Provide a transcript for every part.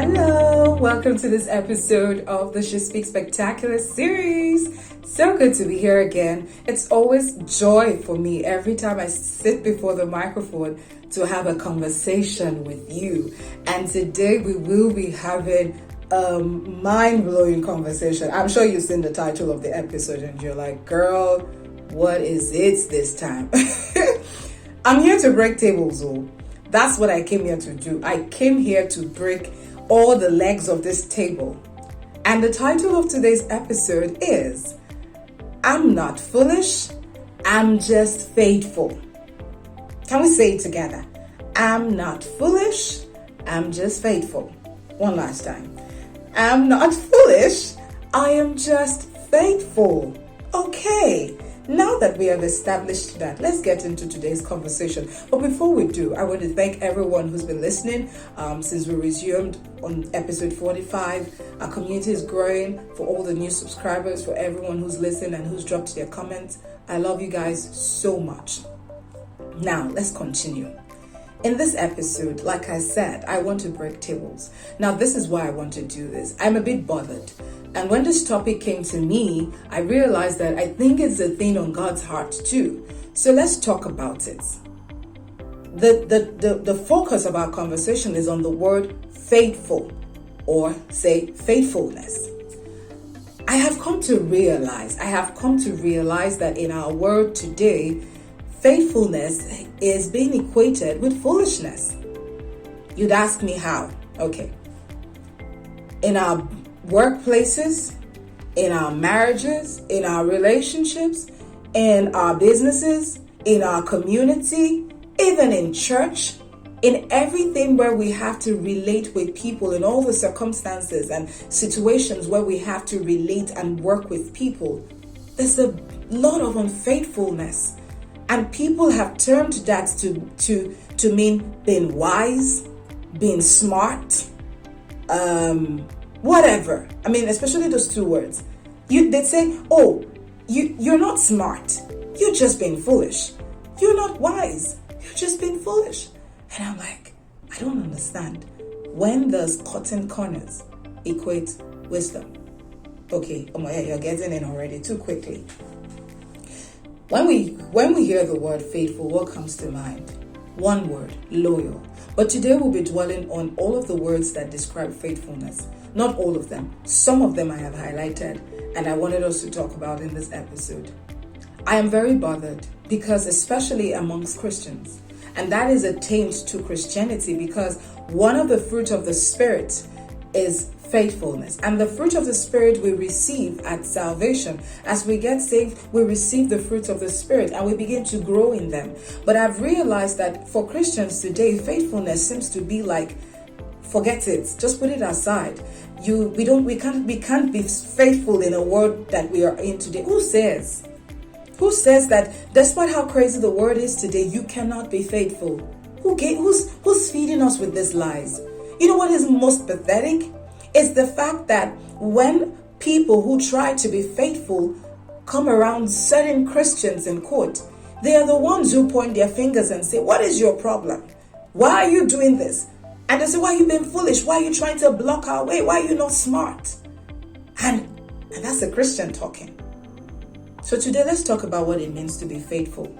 Hello, welcome to this episode of the She Speaks Spectacular series. So good to be here again. It's always joy for me every time I sit before the microphone to have a conversation with you. And today we will be having a mind-blowing conversation. I'm sure you've seen the title of the episode and you're like, girl, what is it this time? I'm here to break tables, oh. That's what I came here to do. I came here to break all the legs of this table. And the title of today's episode is, I'm not foolish, I'm just faithful. Can we say it together? I'm not foolish, I'm just faithful. One last time. I'm not foolish, I am just faithful. Okay. Now that we have established that, let's get into today's conversation. But before we do, I want to thank everyone who's been listening since we resumed on episode 45. Our community is growing. For all the new subscribers, for everyone who's listened and who's dropped their comments, I love you guys so much. Now, let's continue. In this episode, like I said, I want to break tables. Now, this is why I want to do this. I'm a bit bothered. And when this topic came to me, I realized that I think it's a thing on God's heart too. So let's talk about it. The focus of our conversation is on the word faithful, or say faithfulness. I have come to realize that in our world today, faithfulness is being equated with foolishness. You'd ask me how? Okay. In our workplaces, in our marriages, in our relationships, in our businesses, in our community, even in church, in everything where we have to relate with people, in all the circumstances and situations where we have to relate and work with people, there's a lot of unfaithfulness. And people have termed that to mean being wise, being smart, whatever. I mean, especially those two words. They'd say, oh, you're not smart. You're just being foolish. You're not wise. You're just being foolish. And I'm like, I don't understand. When does cutting corners equate wisdom? Okay, you're getting in already too quickly. When we hear the word faithful, what comes to mind? One word, loyal. But today we'll be dwelling on all of the words that describe faithfulness. Not all of them. Some of them I have highlighted and I wanted us to talk about in this episode. I am very bothered because especially amongst Christians, and that is a taint to Christianity, because one of the fruit of the Spirit is faithfulness. And the fruit of the Spirit we receive at salvation. As we get saved, we receive the fruits of the Spirit and we begin to grow in them. But I've realized that for Christians today, faithfulness seems to be like, forget it, just put it aside. We can't be faithful in a world that we are in today. Who says that despite how crazy the world is today, you cannot be faithful? Who's feeding us with these lies? You know what is most pathetic? It's the fact that when people who try to be faithful come around certain Christians in court, they are the ones who point their fingers and say, what is your problem? Why are you doing this? And they say, why are you being foolish? Why are you trying to block our way? Why are you not smart? And that's a Christian talking. So today, let's talk about what it means to be faithful.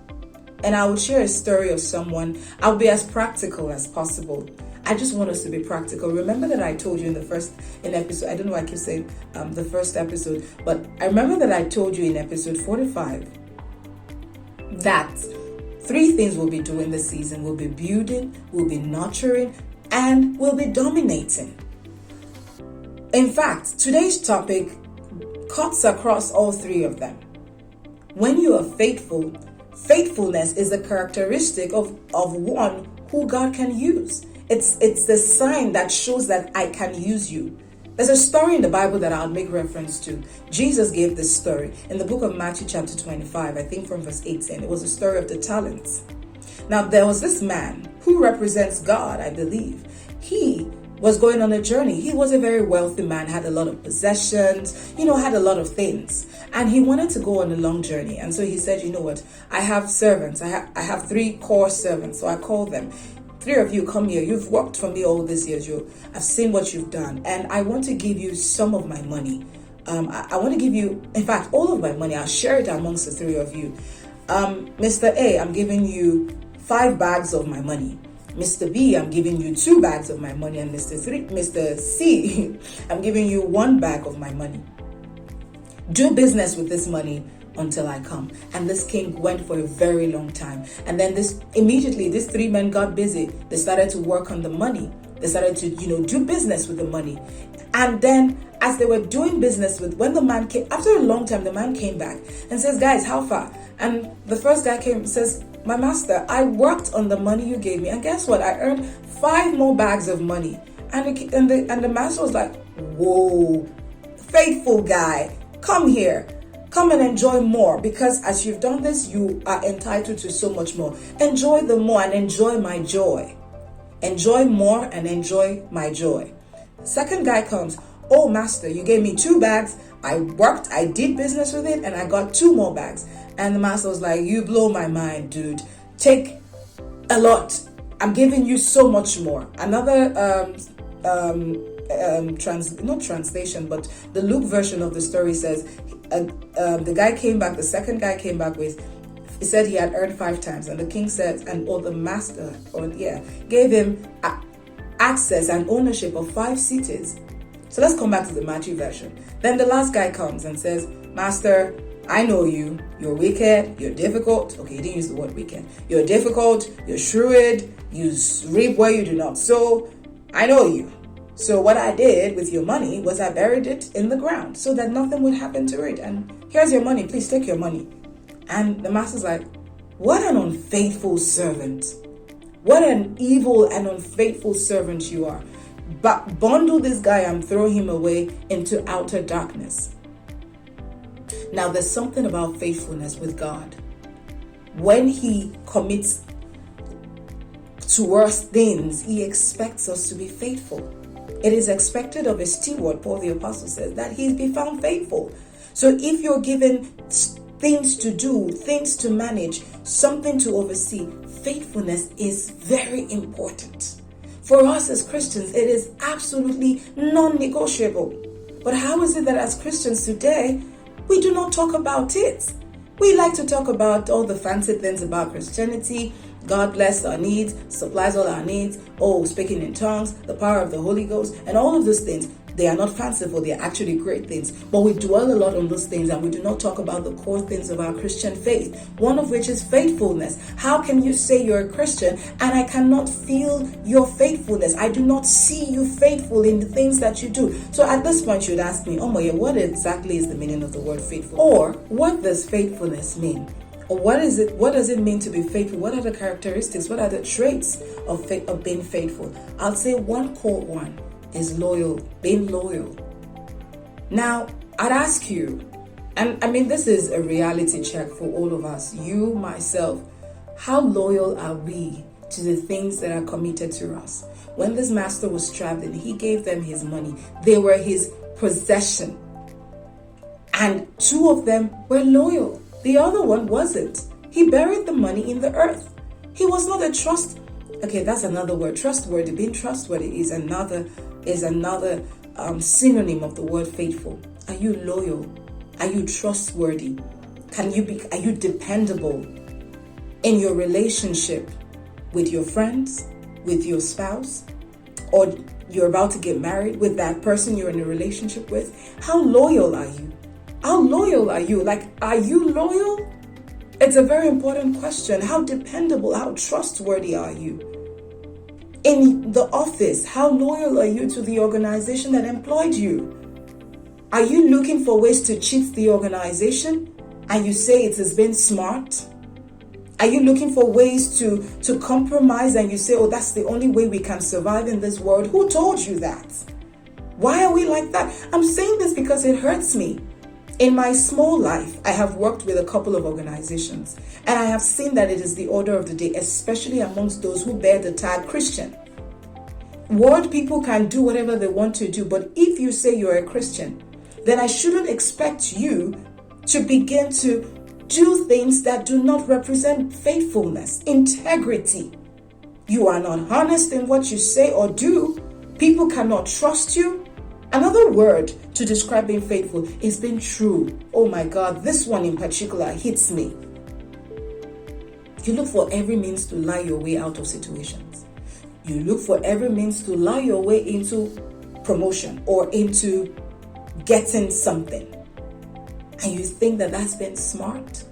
And I will share a story of someone. I'll be as practical as possible. I just want us to be practical. Remember that I told you in episode, I don't know why I keep saying the first episode, but I remember that I told you in episode 45 that 3 things we'll be doing this season. We'll be building, we'll be nurturing, and we'll be dominating. In fact, today's topic cuts across all 3 of them. When you are faithful, faithfulness is a characteristic of one who God can use. It's the sign that shows that I can use you. There's a story in the Bible that I'll make reference to. Jesus gave this story in the book of Matthew chapter 25, I think from verse 18. It was the story of the talents. Now, there was this man who represents God, I believe. He was going on a journey. He was a very wealthy man, had a lot of possessions, had a lot of things. And he wanted to go on a long journey. And so he said, you know what? I have servants. I have 3 core servants. So I call them. Three of you come here. You've worked for me all these years. I've seen what you've done, and I want to give you some of my money. I want to give you, in fact, all of my money. I'll share it amongst the three of you. Mr. A, I'm giving you 5 bags of my money. Mr. B, I'm giving you 2 bags of my money. And Mr. C, I'm giving you 1 bag of my money. Do business with this money until I come. And this king went for a very long time. And then immediately these 3 men got busy. They started to work on the money. They started to, do business with the money. And then as they were doing business when the man came, after a long time, the man came back and says, guys, how far? And the first guy came and says, my master, I worked on the money you gave me. And guess what? I earned 5 more bags of money. And the master was like, whoa, faithful guy, come here. Come and enjoy more, because as you've done this, you are entitled to so much more. Enjoy the more and enjoy my joy. Enjoy more and enjoy my joy. Second guy comes, oh master, you gave me 2 bags. I worked, I did business with it, and I got 2 more bags. And the master was like, you blow my mind, dude. Take a lot. I'm giving you so much more. Another not translation, but the Luke version of the story says, the guy came back, the second guy came back with, he said he had earned 5 times, and the king said, the master, gave him access and ownership of 5 cities. So let's come back to the Matthew version. Then the last guy comes and says, master, I know you. You're wicked. You're difficult. Okay, he didn't use the word wicked. You're difficult. You're shrewd. You reap where you do not sow. I know you. So what I did with your money was I buried it in the ground so that nothing would happen to it. And here's your money. Please take your money. And the master's like, what an unfaithful servant. What an evil and unfaithful servant you are. But bundle this guy and throw him away into outer darkness. Now, there's something about faithfulness with God. When he commits to worse things, he expects us to be faithful. It is expected of a steward, Paul the Apostle says, that he be found faithful. So if you're given things to do, things to manage, something to oversee, faithfulness is very important. For us as Christians, it is absolutely non-negotiable. But how is it that as Christians today, we do not talk about it? We like to talk about all the fancy things about Christianity. God bless our needs, supplies all our needs. Oh, speaking in tongues, the power of the Holy Ghost, and all of those things. They are not fanciful, they are actually great things. But we dwell a lot on those things and we do not talk about the core things of our Christian faith, one of which is faithfulness. How can you say you're a Christian and I cannot feel your faithfulness? I do not see you faithful in the things that you do. So at this point, you'd ask me, oh my, what exactly is the meaning of the word faithful? Or what does faithfulness mean? Or what is it? What does it mean to be faithful? What are the characteristics? What are the traits of being faithful? I'll say one core one is loyal, being loyal. Now, I'd ask you, and I mean, this is a reality check for all of us, you, myself, how loyal are we to the things that are committed to us? When this master was traveling, he gave them his money. They were his possession. And 2 of them were loyal. The other one wasn't. He buried the money in the earth. He was not okay, that's another word. Trustworthy. Being trustworthy is another synonym of the word faithful. Are you loyal? Are you trustworthy? Are you dependable in your relationship with your friends, with your spouse, or you're about to get married with that person you're in a relationship with? How loyal are you? How loyal are you? Are you loyal? It's a very important question. How dependable, how trustworthy are you? In the office, how loyal are you to the organization that employed you? Are you looking for ways to cheat the organization and you say it has been smart? Are you looking for ways to compromise and you say, oh, that's the only way we can survive in this world? Who told you that? Why are we like that? I'm saying this because it hurts me. In my small life, I have worked with a couple of organizations, and I have seen that it is the order of the day, especially amongst those who bear the tag Christian. World people can do whatever they want to do, but if you say you're a Christian, then I shouldn't expect you to begin to do things that do not represent faithfulness, integrity. you are not honest in what you say or do, people cannot trust you. Another word to describe being faithful is being true. Oh my God, this one in particular hits me. You look for every means to lie your way out of situations. You look for every means to lie your way into promotion or into getting something. And you think that that's been smart?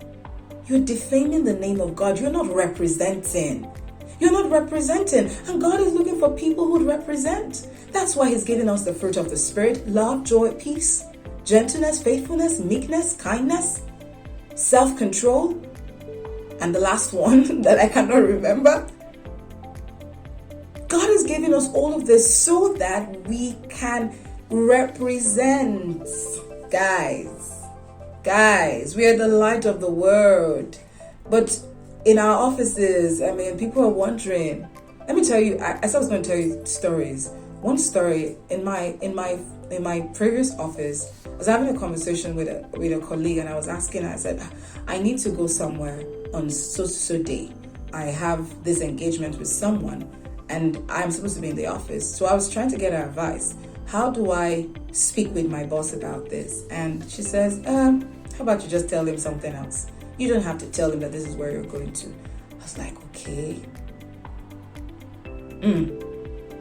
You're defaming the name of God. You're not representing. You're not representing. And God is looking for people who represent. That's why He's giving us the fruit of the Spirit: love, joy, peace, gentleness, faithfulness, meekness, kindness, self-control. And the last one that I cannot remember. God is giving us all of this so that we can represent. Guys, we are the light of the world. But in our offices, people are wondering. Let me tell you, I was going to tell you stories. One story in my previous office, I was having a conversation with a colleague, and I was asking her, I said, I need to go somewhere on so day. I have this engagement with someone, and I'm supposed to be in the office. So I was trying to get her advice. How do I speak with my boss about this? And she says, how about you just tell him something else? You don't have to tell him that this is where you're going to. I was like, okay.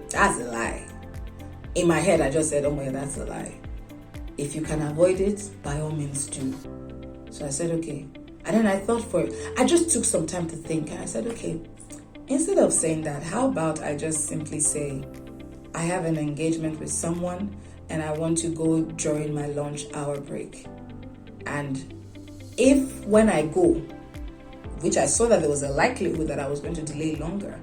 That's a lie. In my head, I just said, oh my, that's a lie. If you can avoid it, by all means do. So I said, okay. And then I thought for it. I just took some time to think. And I said, okay, instead of saying that, how about I just simply say, I have an engagement with someone and I want to go during my lunch hour break. And if when I go, which I saw that there was a likelihood that I was going to delay longer,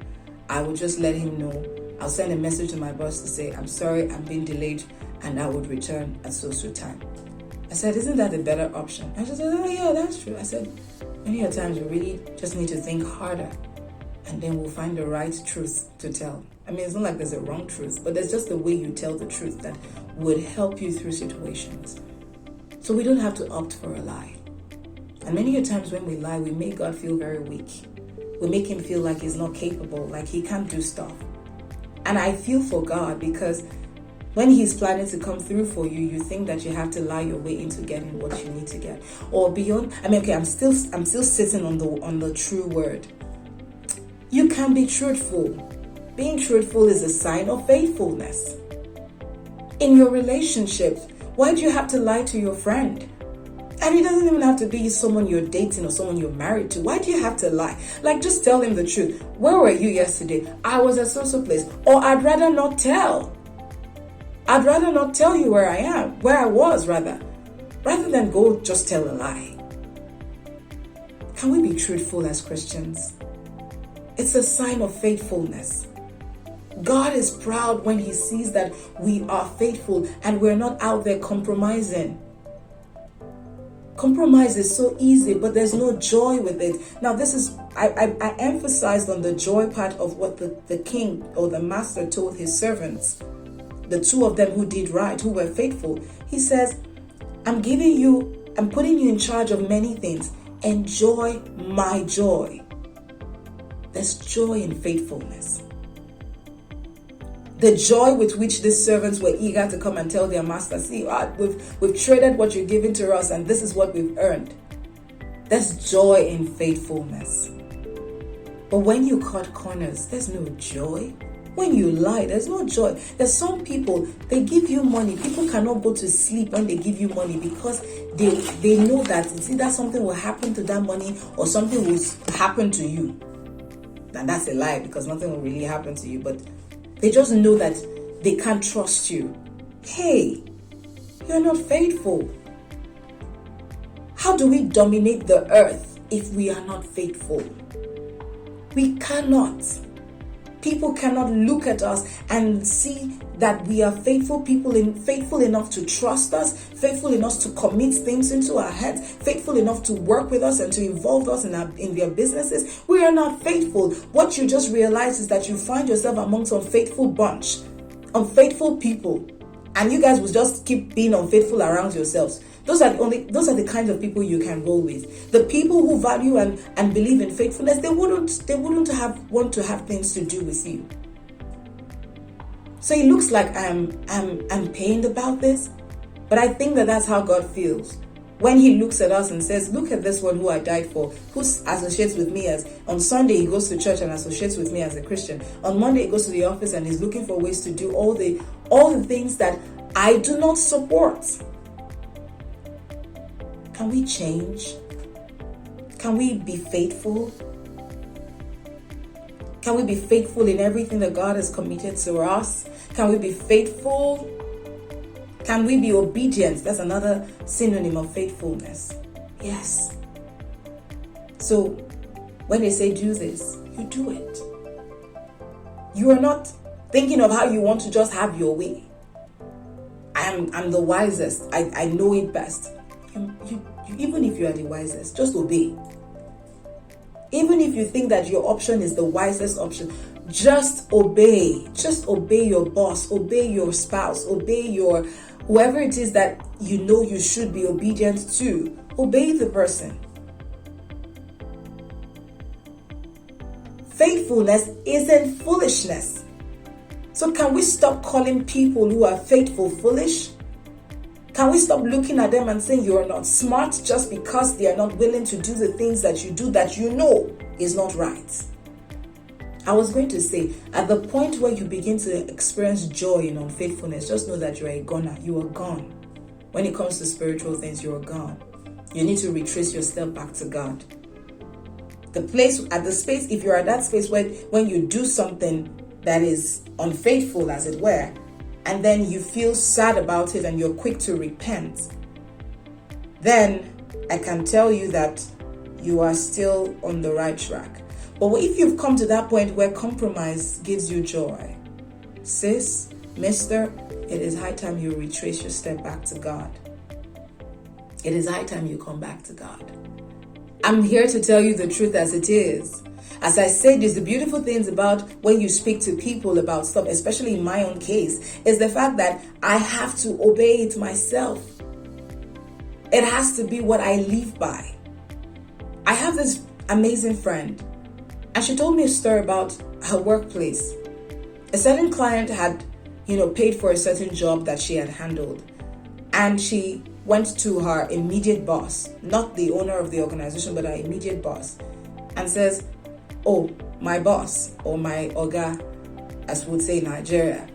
I would just let him know. I'll send a message to my boss to say, I'm sorry, I'm being delayed, and I would return at so time. I said, isn't that a better option? And she said, oh yeah, that's true. I said, many times you really just need to think harder, and then we'll find the right truth to tell. It's not like there's a wrong truth, but there's just the way you tell the truth that would help you through situations. So we don't have to opt for a lie. And many times when we lie, we make God feel very weak. We make Him feel like He's not capable, like He can't do stuff. And I feel for God, because when He's planning to come through for you, you think that you have to lie your way into getting what you need to get. Or beyond, I'm still sitting on the true word. You can be truthful. Being truthful is a sign of faithfulness. In your relationships, why do you have to lie to your friend? And it doesn't even have to be someone you're dating or someone you're married to. Why do you have to lie? Like, just tell him the truth. Where were you yesterday? I was at so place. Or I'd rather not tell. I'd rather not tell you where I was rather than go just tell a lie. Can we be truthful as Christians? It's a sign of faithfulness. God is proud when He sees that we are faithful and we're not out there compromising. Compromise is so easy, but there's no joy with it. Now, I emphasized on the joy part of what the king or the master told his servants, the two of them who did right, who were faithful. He says, I'm putting you in charge of many things. Enjoy my joy. There's joy in faithfulness. The joy with which these servants were eager to come and tell their master, see, we've traded what you're giving to us and this is what we've earned. There's joy in faithfulness. But when you cut corners, there's no joy. When you lie, there's no joy. There's some people, they give you money. People cannot go to sleep when they give you money because they know that it's either something will happen to that money or something will happen to you. And that's a lie, because nothing will really happen to you. But they just know that they can't trust you. Hey, you're not faithful. How do we dominate the earth if we are not faithful? We cannot. People cannot look at us and see that we are faithful enough to trust us, faithful enough to commit things into our heads, faithful enough to work with us and to involve us in their businesses. We are not faithful. What you just realize is that you find yourself amongst unfaithful bunch, unfaithful people, and you guys will just keep being unfaithful around yourselves. Those are the kinds of people you can roll with. The people who value and believe in faithfulness, they wouldn't want to have things to do with you. So it looks like I'm pained about this, but I think that's how God feels. When he looks at us and says, look at this one who I died for, who associates with me as, on Sunday he goes to church and associates with me as a Christian. On Monday he goes to the office and is looking for ways to do all the things that I do not support. Can we change? Can we be faithful? Can we be faithful in everything that God has committed to us? Can we be faithful? Can we be obedient? That's another synonym of faithfulness. Yes. So when they say do this, you do it. You are not thinking of how you want to just have your way. I'm the wisest. I know it best. Even if you are the wisest, just obey. Even if you think that your option is the wisest option, just obey. Just obey your boss, obey your spouse, obey your whoever it is that you know you should be obedient to. Obey the person. Faithfulness isn't foolishness. So can we stop calling people who are faithful foolish? Can we stop looking at them and saying you're not smart just because they are not willing to do the things that you do that you know is not right? I was going to say, at the point where you begin to experience joy in unfaithfulness, just know that you're a goner. You are gone. When it comes to spiritual things, you're gone. You need to retrace your step back to God. If you're at that space when you do something that is unfaithful, as it were, and then you feel sad about it and you're quick to repent, then I can tell you that you are still on the right track. But if you've come to that point where compromise gives you joy, sis, mister, it is high time you retrace your step back to God. It is high time you come back to God. I'm here to tell you the truth as it is. As I said, the beautiful things about when you speak to people about stuff, especially in my own case, is the fact that I have to obey it myself. It has to be what I live by. I have this amazing friend, and she told me a story about her workplace. A certain client had, paid for a certain job that she had handled, and she went to her immediate boss, not the owner of the organization, but her immediate boss, and says, "Oh, my boss, or my oga, as we would say in Nigeria,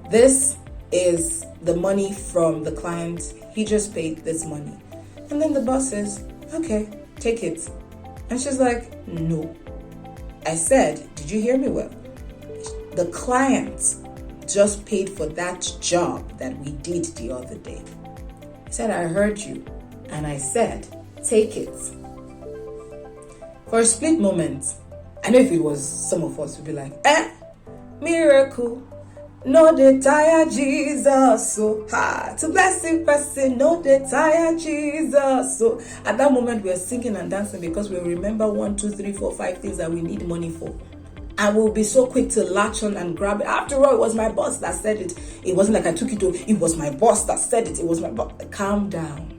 this is the money from the client. He just paid this money." And then the boss says, "Okay, take it." And she's like, "No. I said, did you hear me well? The client just paid for that job that we did the other day." He said, "I heard you, and I said, take it." For a split moment, I know if it was some of us would be like, miracle, no they tire Jesus, so to blessing person, no they tire Jesus. So at that moment we are singing and dancing because we remember 1, 2, 3, 4, 5 things that we need money for. And we'll be so quick to latch on and grab it. After all, it was my boss that said it. It wasn't like I took it to, it was my boss that said it. It was my boss. Calm down.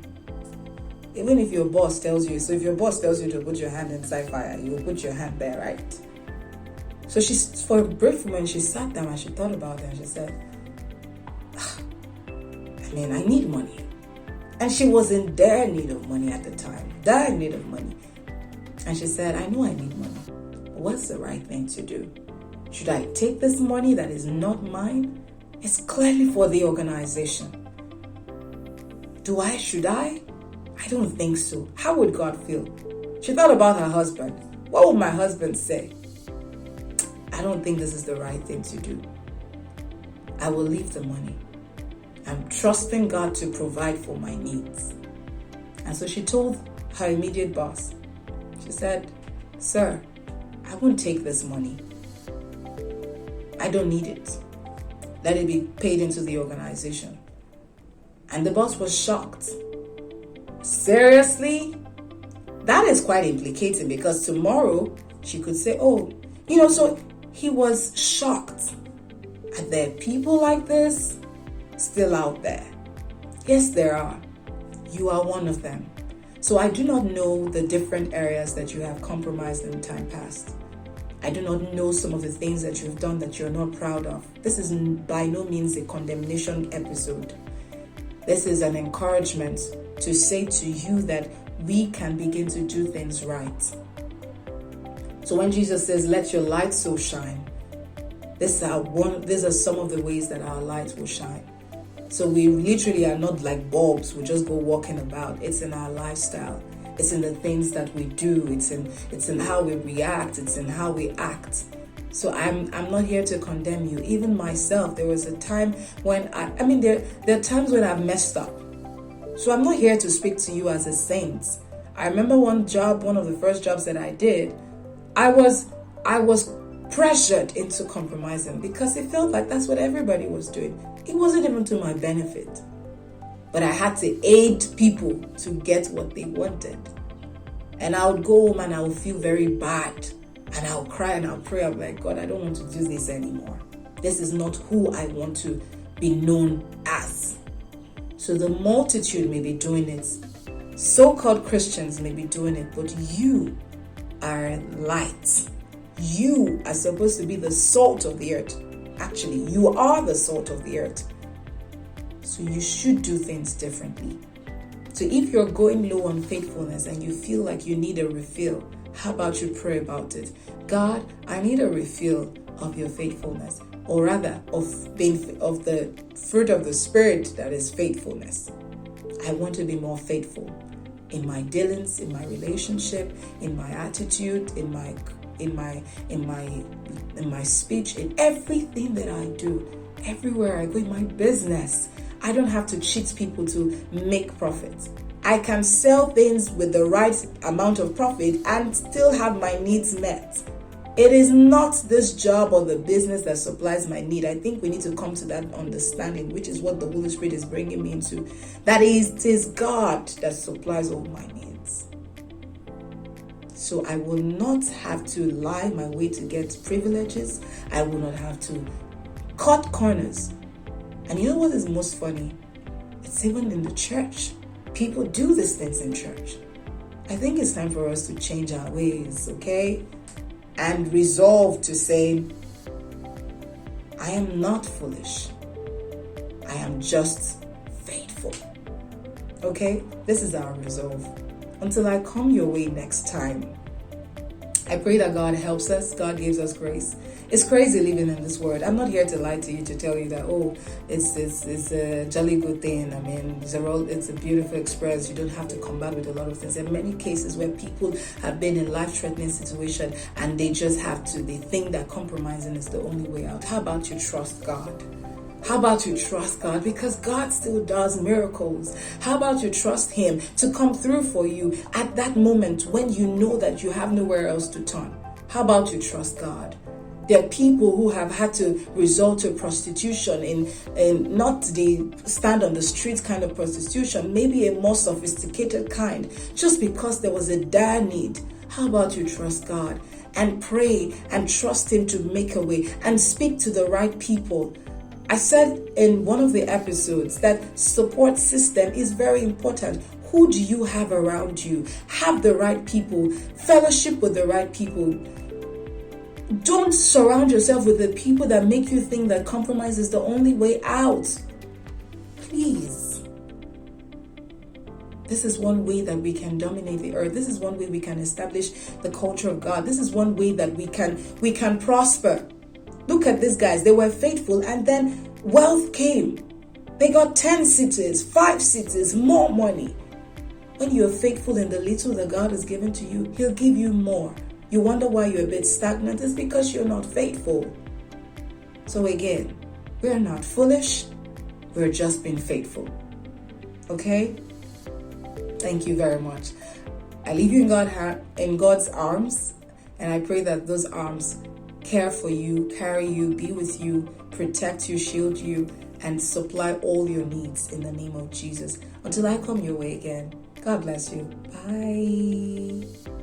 Even if your boss tells you, so if your boss tells you to put your hand inside fire, you will put your hand there, right? So for a brief moment, she sat down and she thought about it and she said, I need money. And she was in dire need of money at the time, dire need of money. And she said, "I know I need money. What's the right thing to do? Should I take this money that is not mine? It's clearly for the organization. Should I? I don't think so. How would God feel?" She thought about her husband. What would my husband say? I don't think this is the right thing to do. I will leave the money. I'm trusting God to provide for my needs. And so she told her immediate boss. She said, "Sir, I won't take this money. I don't need it. Let it be paid into the organization." And the boss was shocked. Seriously? That is quite implicating because tomorrow she could say, so he was shocked. Are there people like this still out there? Yes, there are. You are one of them. So I do not know the different areas that you have compromised in time past. I do not know some of the things that you've done that you're not proud of. This is by no means a condemnation episode. This is an encouragement to say to you that we can begin to do things right. So when Jesus says, let your light so shine, these are some of the ways that our light will shine. So we literally are not like bulbs. We just go walking about. It's in our lifestyle. It's in the things that we do. It's in how we react. It's in how we act. So I'm not here to condemn you. Even myself, there was a time when there are times when I've messed up. So I'm not here to speak to you as a saint. I remember one of the first jobs that I did, I was pressured into compromising because it felt like that's what everybody was doing. It wasn't even to my benefit. But I had to aid people to get what they wanted. And I would go home and I would feel very bad. And I'll cry and I'll pray. I'm like, God, I don't want to do this anymore. This is not who I want to be known as. So the multitude may be doing it. So-called Christians may be doing it. But you are light. You are supposed to be the salt of the earth. Actually, you are the salt of the earth. So you should do things differently. So if you're going low on faithfulness and you feel like you need a refill, how about you pray about it? God, I need a refill of your faithfulness, or rather of the fruit of the Spirit that is faithfulness. I want to be more faithful in my dealings, in my relationship, in my attitude, in my speech, in everything that I do, everywhere I go, in my business. I don't have to cheat people to make profit. I can sell things with the right amount of profit and still have my needs met. It is not this job or the business that supplies my need. I think we need to come to that understanding, which is what the Holy Spirit is bringing me into. That is, it is God that supplies all my needs. So I will not have to lie my way to get privileges. I will not have to cut corners. And you know what is most funny? It's even in the church. People do these things in church. I think it's time for us to change our ways, okay? And resolve to say, I am not foolish. I am just faithful. Okay? This is our resolve. Until I come your way next time, I pray that God helps us. God gives us grace. It's crazy living in this world. I'm not here to lie to you, to tell you that, it's a jolly good thing. I mean, it's a beautiful experience. You don't have to combat with a lot of things. There are many cases where people have been in life-threatening situation and they think that compromising is the only way out. How about you trust God? How about you trust God? Because God still does miracles. How about you trust Him to come through for you at that moment when you know that you have nowhere else to turn? How about you trust God? There are people who have had to resort to prostitution in not the stand on the street kind of prostitution, maybe a more sophisticated kind, just because there was a dire need. How about you trust God and pray and trust Him to make a way and speak to the right people? I said in one of the episodes that support system is very important. Who do you have around you? Have the right people. Fellowship with the right people. Don't surround yourself with the people that make you think that compromise is the only way out. Please. This is one way that we can dominate the earth. This is one way we can establish the culture of God. This is one way that we can prosper. Look at these guys. They were faithful and then wealth came. They got 10 cities, 5 cities, more money. When you're faithful in the little that God has given to you, He'll give you more. You wonder why you're a bit stagnant? It's because you're not faithful. So again, we're not foolish. We're just being faithful. Okay? Thank you very much. I leave you in God's arms, and I pray that those arms care for you, carry you, be with you, protect you, shield you, and supply all your needs in the name of Jesus. Until I come your way again, God bless you. Bye.